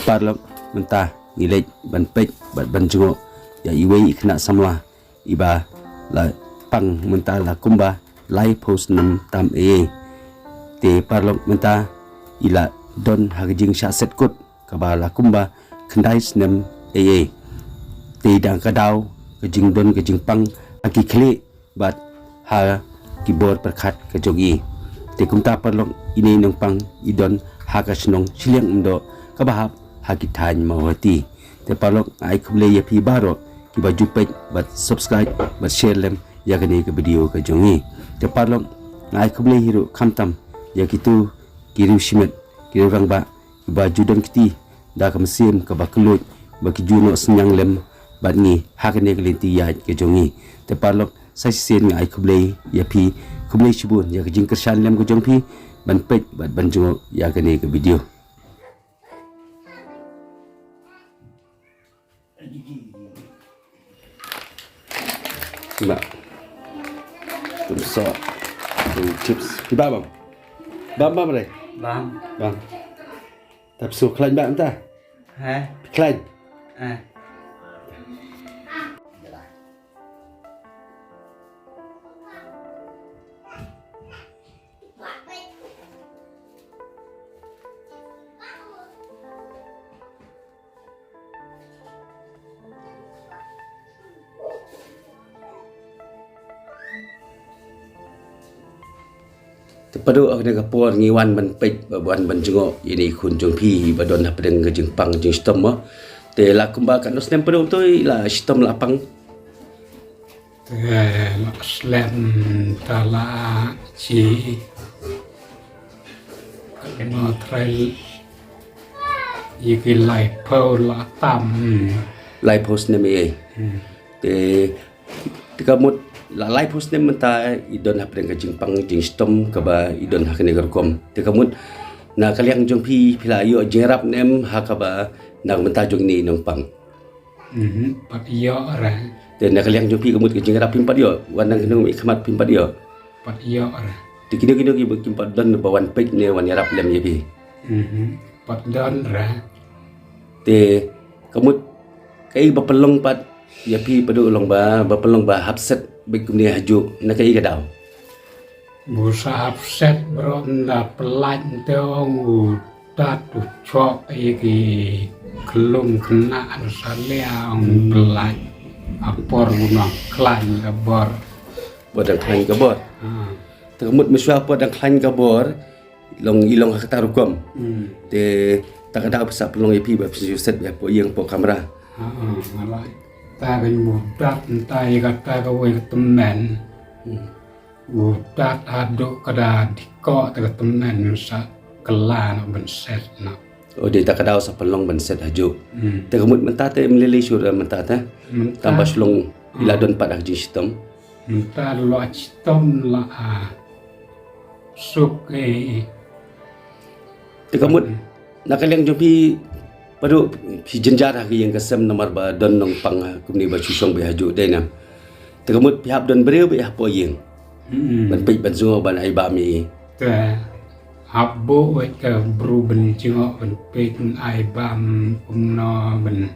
parlok mentah ngilej ban pej ban jengok ya iwei kena samla iba la pang mentah la kumba lai post nam tam te parlok mentah ila don hagijing sha set kut kaba la kumba kendai snem te dang kadau kejing don kejing pang aki kle bat ha kibor perkat kejogi te kumta parlok ini nong pang idon hakasnong siliang ndo kabahap hakitan mawati te parlok ai kuble ya pi baro ki baju page bat subscribe bat share lem ya gani ke video ke jongi te parlok ai kuble hiro kamtam ya kitu kiru shimet kiru rang ba ki baju don kiti da kam sim ka baklot ba ki juno senyang lem bat ni hakane ke linti ya ke jongi te parlok sai sen ai kuble ya pi kuble shibun ya ke jing kershan lem ke jong pi ban page bat ban jongo ya gani ke video Mbak Tumsok chips di bang bang đây bang tập số khăn bạn ta hả khăn à Padu ak nega por ngiwan ban pej ban ban jengo ini kun jong pi badon ha pedeng ke jeng pang jeng stom mo te la kumba kan nos nem padu toi la stom la pang slem tala chi no trail yiki lai po la tam lai post nem te kamut la lai post nem menta idon ha pedeng ke jeng pang jeng stom ka ba idon ha kene gerkom te kamut na kaliang jong pi pila yo jerap nem ha ka ba na menta jong ni nong pang pat yo ra te na kaliang jong pi kamut ke jerap pimpat yo wanang kenu ikmat pimpat yo pat yo ra te kini ki pimpat don bawan pej ne wan yarap lem ye pi pat don ra te kamut kai bapelong pat ya pi padu long ba bapelong ba hapset bekum ni haju na kai gadau musa upset bron na pelan teong utat ucok iki kelum kena saleang pelan apor guna klan kabor bodang klan kabor termut mesua bodang klan kabor long ilong hakatarukom te takada pesa pelong ya pi ba set ya po yang po kamera ngalai ta kan mudat entai kata kawai ketemen mudat aduk kada dikok ta ketemen sa kelan ben set na oh dia takada sa pelong ban set haju te kamut menta te melele syura menta ta tambah sulong iladon pada haji sistem menta lo sistem la suk te kamut nakaliang jopi padu pi jenjara ki yang kesem nomor ba don nong pang kumni ba susong be haju dena tegamut pihap don breu be apa yang ban pej ban zo ban ai ba mi te habbo we ke bru ben jingo ben pej ai bam kumno ben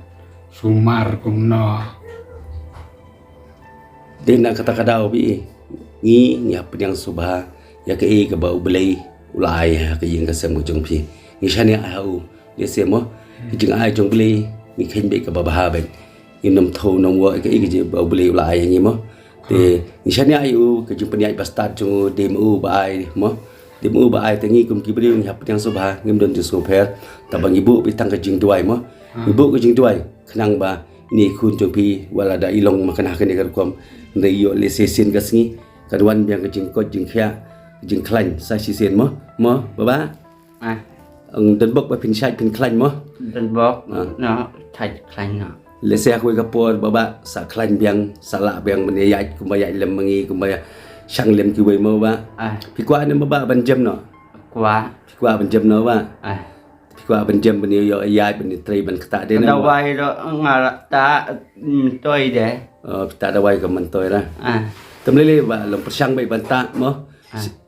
sumar kumno dena kata kadau bi ngi apa yang subha ya ke ke ba ubelai ulai ke yang kesem jong pi ngi shani au dia semo jeng ai jong beli ni khen be ka babaha ben inom tho nong wo ke je ba beli la ai ni mo te ni shania ai ke jung peniai bastard jong demu ba ai mo demu ba ai te ngi kum ki beli ni hap yang sobha ngem don ju so pher ta bang ibu bitang ke jing duai mo ibu ke jing duai khnang ba ni khun jong pi wala da ilong makan ha ke ne kom ne yo le sesin ka sngi kadwan biang ke jing ko jing khya jing klan sa si sen mo baba ông đơn bốc và pin sai pin khanh mo đơn bốc nó thay khanh nó le se khoi ka por baba sa khanh biang sala biang men yai kumaya lem mangi kumaya sang lem ki we mo ba pi kwa ne baba ban jam no pi kwa ban jam no ba pi kwa ban jam ben yo yai ben tri ben kata de na wai ro ngara ta toi de ta da wai ka man toi ra tâm le ba lom persang bai ban ta mo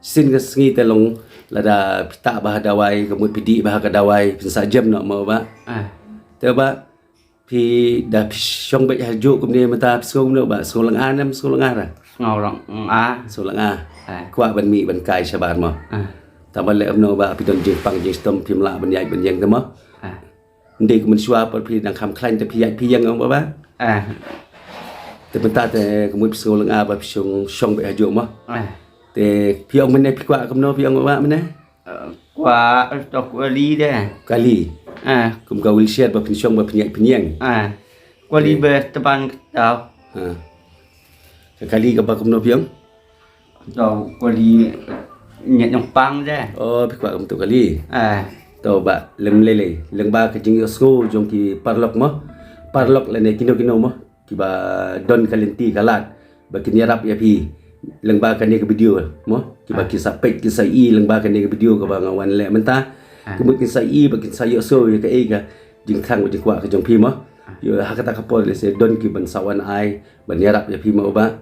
Sin ke sengi telong lada pita bah dawai kemut pidi bah ka dawai pinsa jam nak mau ba. Ba pi dah syong baik hajuk kemudian mata pskong nak ba sekolah anam sekolah ara. Ngorong Sekolah kuat ban mi ban kai sabar ma. Ta ban le amno ba pi don jing pang jing stom pi mla ban yai ban yang ta ma. Ndek mun swa par pi nang kham khlain ta pi yai pi yang ang ba. Te bentar te kemut sekolah ba pi syong baik hajuk ma. Te pi ông bên này pi kuat kamno pi ông ba bên này. Qua tok li dah. Kali. Kum ka wheelchair ba pi syong ba pi yai pi yang. Qua li be teban tau. Kali ka ba kamno pi ông. Tau qua li nyet yang pang dah. Oh pi kuat kam tu kali. Tau ba lem ba ka jing sko jong ki parlok mo. Parlok la ne kino mo. Ki ba don kalenti kalat ba kin yarap ya pi. Lengba kan ni ke video mo ki ba ki sapek ki sai lengba kan ni ke video ka ba ngawan le menta kumut ki sai ba ki sai so ya ka e ka jing khang jing kwa ka jong pi mo yo hakata ka pol le se don ki ban sawan ai ban yarap ya pi mo ba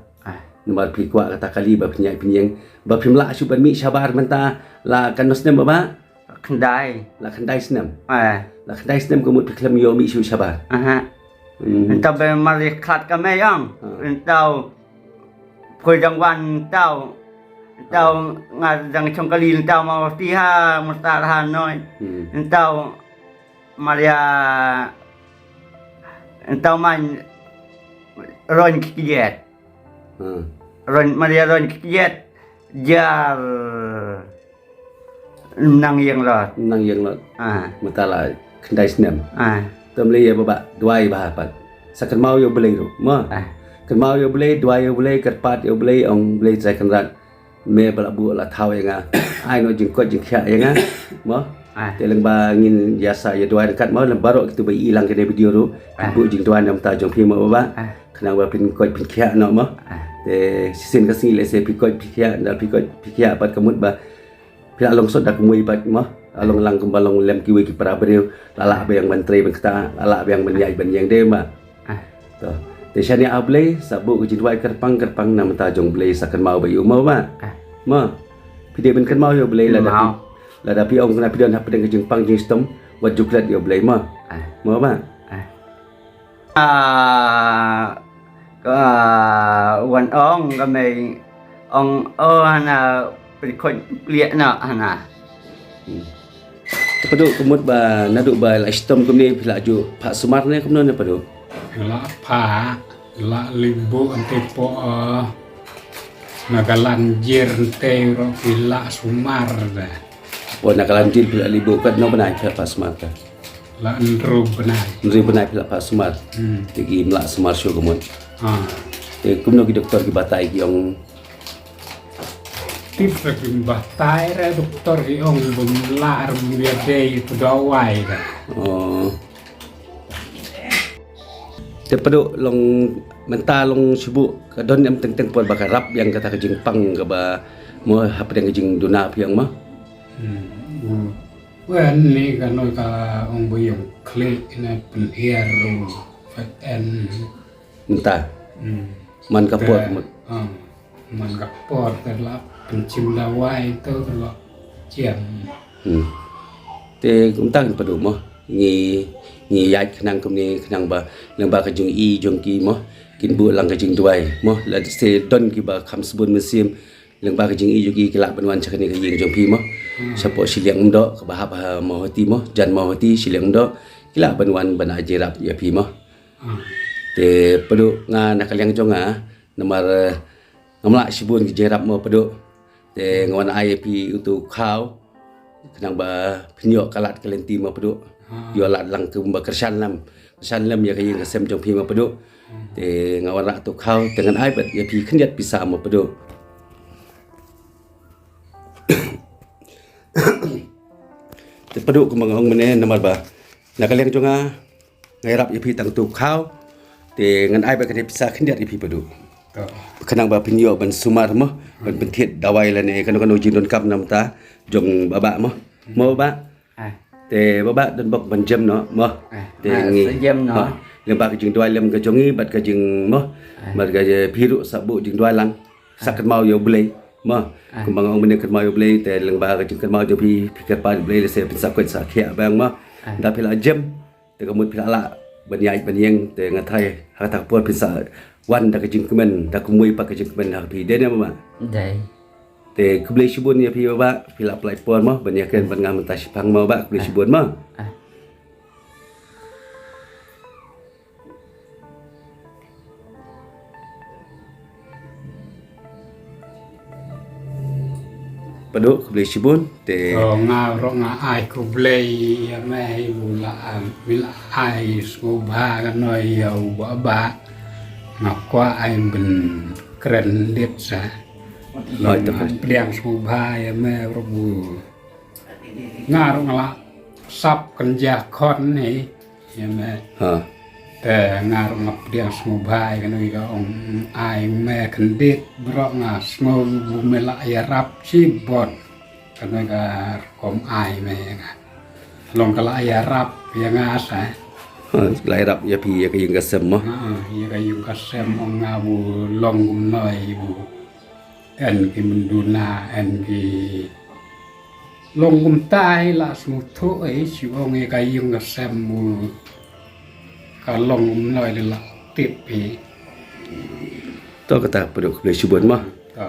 nomor pi kwa kata kali ba pinyai pinyeng ba pimla su ban mi sabar menta la kan nos nem ba Kendai. la khandai snem la khandai snem kumut pi klam yo mi su sabar Entah be mari khat ka me yang. Entah koi dang wan tau ngadang chong kali tau mau tiha mustarahan noi tau maria tau man ron kijet ron kijet jar nang yang lot mutala khandai snem tam le ya ba duai ba pat sakan mau yo belai ro ma kan mau yo boleh dua yo boleh kerpat yo boleh ong boleh saya kan rat me bala bu la thau yang ai no jing ko jing kha yang mo te leng ba ngin biasa ya dua dekat mau lembaro gitu ba ilang ke video ru bu jing tuan nam ta jong pi mo ba kenang ba pin ko pin kha no mo te sin ka sing le se pi ko pi kha dal pi kha pat kamut ba pi along sot dak mui pat mo along lang kumbalong lem kiwi ki para beriu lala ba yang menteri ban kata lala ba yang menyai ban yang de ma to Desanya ablay sabu ke jidwai kerpang nam ta jong blay sakan mau bayu mau ba ma pide ben kan mau yo blay la dapi ong kena pidon hap dengan jeng pang jeng stom wat juklat yo blay ma ba wan ong kami ong hana perikon liat na hana Paduk kumut ba naduk ba la stom kumni pila ju Pak Sumar ne kumno ne paduk la pa la libu ante po nagalan jir ante ro pila Sumar da oh nakalan jil pila libu kat no benai pila Pak Sumar ka la nru benai pila Pak Sumar tigi mla Sumar syo kumut kumno ki doktor ki batai ki ong tip ring batai re doktor ki ong bumla dia dei pedawai da te paduk long menta long sibuk kadon am teng pol bakarap yang kata kejing pang ke ba mo hap dengan kejing duna piang mah wen ni kan ka ong buyong klik ina penhiaru faten menta man kapot man kapot terlap pencim dawai tu terlap ciam te kumtang paduk mo ngi yai kenang kumni kenang ba lang ba kajung i jong ki mo kin bu lang kajing duai mo la se don ki ba kham sebun mesim lang ba kajing i jogi kelak benwan chakni kajing jong pi mo sapo siliang ndo ka ba mo hoti mo jan mo hoti siliang ndo kelak benwan ban ajirap ya pi mo te padu nga nakaliang jong nomor ngamla sibun ki jerap mo padu te ngawan ai pi untuk kau kenang ba penyok kalat kalenti mo padu yo lat lang ke kersan lam ya kayin kasem jong pi ma pedu te ngawan rak tu kau dengan ai bet ya pi khendiat bisa ma pedu te pedu ku mangong mene namar ba nakaleng jonga ngairap ya pi tang tu kau te ngan ai bet khendiat bisa khendiat ya pi pedu kenang ba pinyo ban Sumar mo ban pentit dawai la ne kan jin don kap nam ta jong baba mo ba te baba dan bok ban jam no mo te ngi jam no yang ba jing doi lem ka jongi bat ka jing mo bat ka piru sabu jing doi lang sakat mau yo blei ma kumbang ang mene kan mau boleh te lang ba ka kan mau jo pi pikir pa boleh se pisa kwet sa khia bang ma da pila jem te kamut pila la banyai banyeng te ngathai ha tak puat pisa wan da ka jing kemen da kumui pa ka jing kemen ha pi de ne ma Dai. te kublai shibun ya pi ba pila plai pon ma banyak kan ban ngam ta sipang ma ba kublai shibun ma paduk kublai shibun te nga ro nga ai ku blei ya me bila ai su ba ga noi ya ba nga kwa ai ben keren liet sa nói tập pliang su ba ya me ro bu nga ro nga sap kan ja khon ni ya me haแต่งานงับเดียงสมุบายกันนี่ก็องไอแม่คันเด็ดบรอกงาสมุบุเมละยารับชีบอดกันนี่ก็กอมไอแม่งลงกะละยารับยังอาสา lai rap ya pi ya ka yung kasem ma ยังก็ยุงกัสเซมองงาบูลงกุมน้อยบูเอ็นกิมันดูนาเอ็นกิลงกุมใต้ละสมุทุไอชิวองยังก็ยุงกัสเซมบูก็ลงกุมน้อยเลยละติดปี to kata paduk kublai shibun ma ก็